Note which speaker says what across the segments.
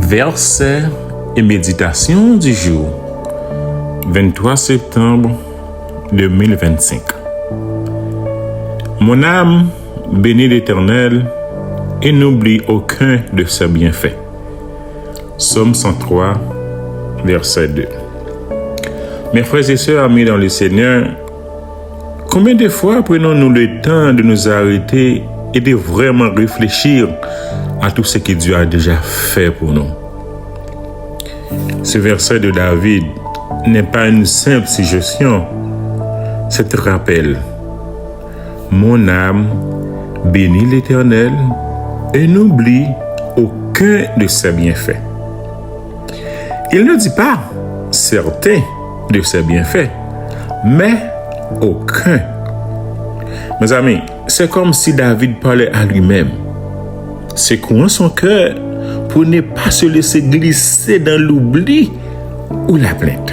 Speaker 1: Verset et méditation du jour, 23 septembre 2025. Mon âme bénit l'Éternel et n'oublie aucun de ses bienfaits. Psaume 103, verset 2. Mes frères et sœurs amis dans le Seigneur, combien de fois prenons-nous le temps de nous arrêter et de vraiment réfléchir à tout ce que Dieu a déjà fait pour nous? Ce verset de David n'est pas une simple suggestion, c'est un rappel. Mon âme bénit l'Éternel et n'oublie aucun de ses bienfaits. Il ne dit pas certains de ses bienfaits, mais aucun. Mes amis, c'est comme si David parlait à lui-même, secouant son cœur pour ne pas se laisser glisser dans l'oubli ou la plainte.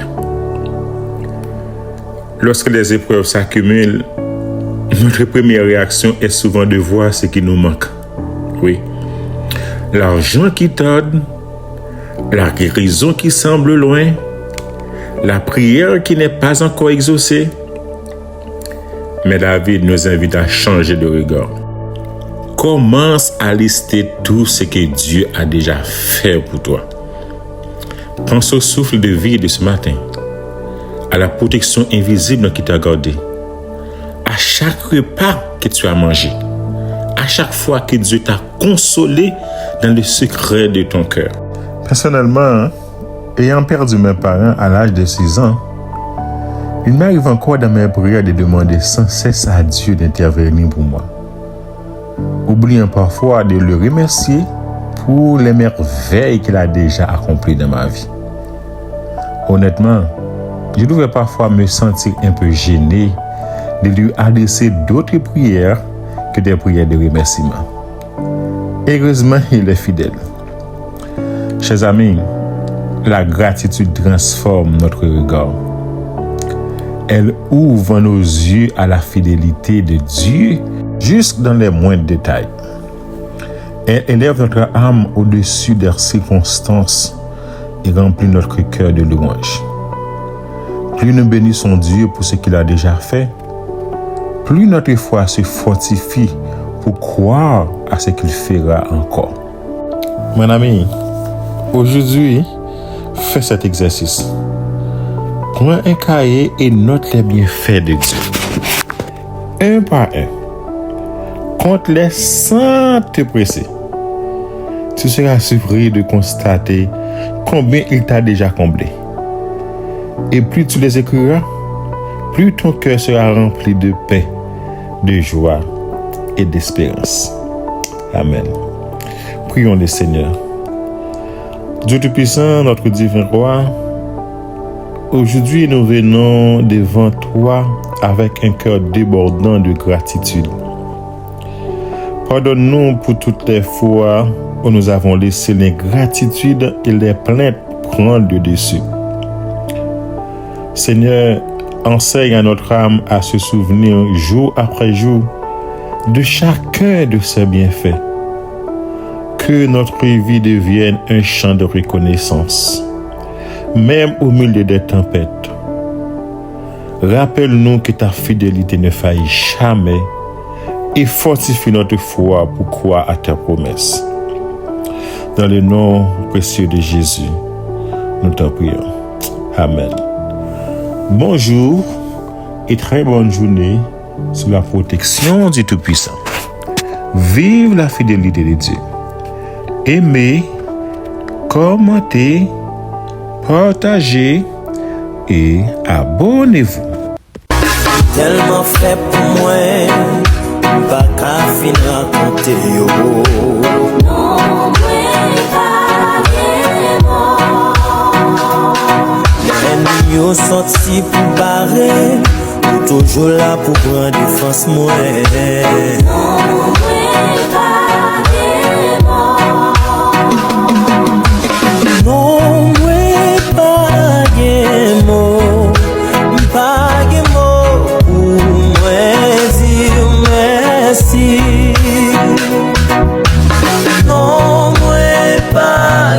Speaker 1: Lorsque les épreuves s'accumulent, notre première réaction est souvent de voir ce qui nous manque. Oui, l'argent qui tarde, la guérison qui semble loin, la prière qui n'est pas encore exaucée. Mais David nous invite à changer de regard. Commence à lister tout ce que Dieu a déjà fait pour toi. Pense au souffle de vie de ce matin, à la protection invisible qui t'a gardé, à chaque repas que tu as mangé, à chaque fois que Dieu t'a consolé dans le secret de ton cœur. Personnellement, ayant perdu mes parents à l'âge de 6 ans, il m'arrive encore dans mes prières de demander sans cesse à Dieu d'intervenir pour moi, oubliant parfois de le remercier pour les merveilles qu'il a déjà accomplies dans ma vie. Honnêtement, je devais parfois me sentir un peu gêné de lui adresser d'autres prières que des prières de remerciement. Heureusement, il est fidèle. Chers amis, la gratitude transforme notre regard. Elle ouvre nos yeux à la fidélité de Dieu jusque dans les moindres détails. Elle élève notre âme au-dessus des circonstances et remplit notre cœur de louange. Plus nous bénissons Dieu pour ce qu'il a déjà fait, plus notre foi se fortifie pour croire à ce qu'il fera encore. Mon ami, aujourd'hui, fais cet exercice. Prends un cahier et note les bienfaits de Dieu. Un par un. Compte-les sans te presser. Tu seras surpris de constater combien il t'a déjà comblé. Et plus tu les écriras, plus ton cœur sera rempli de paix, de joie et d'espérance. Amen. Prions le Seigneur. Dieu Tout-Puissant, notre divin roi, aujourd'hui nous venons devant toi avec un cœur débordant de gratitude. Pardonne-nous pour toutes les fois où nous avons laissé l'ingratitude et les plaintes prendre le dessus. Seigneur, enseigne à notre âme à se souvenir jour après jour de chacun de ses bienfaits. Que notre vie devienne un chant de reconnaissance, même au milieu des tempêtes. Rappelle-nous que ta fidélité ne faillit jamais et fortifie notre foi pour croire à tes promesses. Dans le nom précieux de Jésus, nous t'en prions. Amen. Bonjour et très bonne journée sous la protection du Tout-Puissant. Vive la fidélité de Dieu. Aimez, commentez, partagez et abonnez-vous.
Speaker 2: Tellement fait pour moi, pas qu'à fin raconter yo. Les yo sorti pour barrer, ou toujours là pour prendre défense moi. Non, moi pas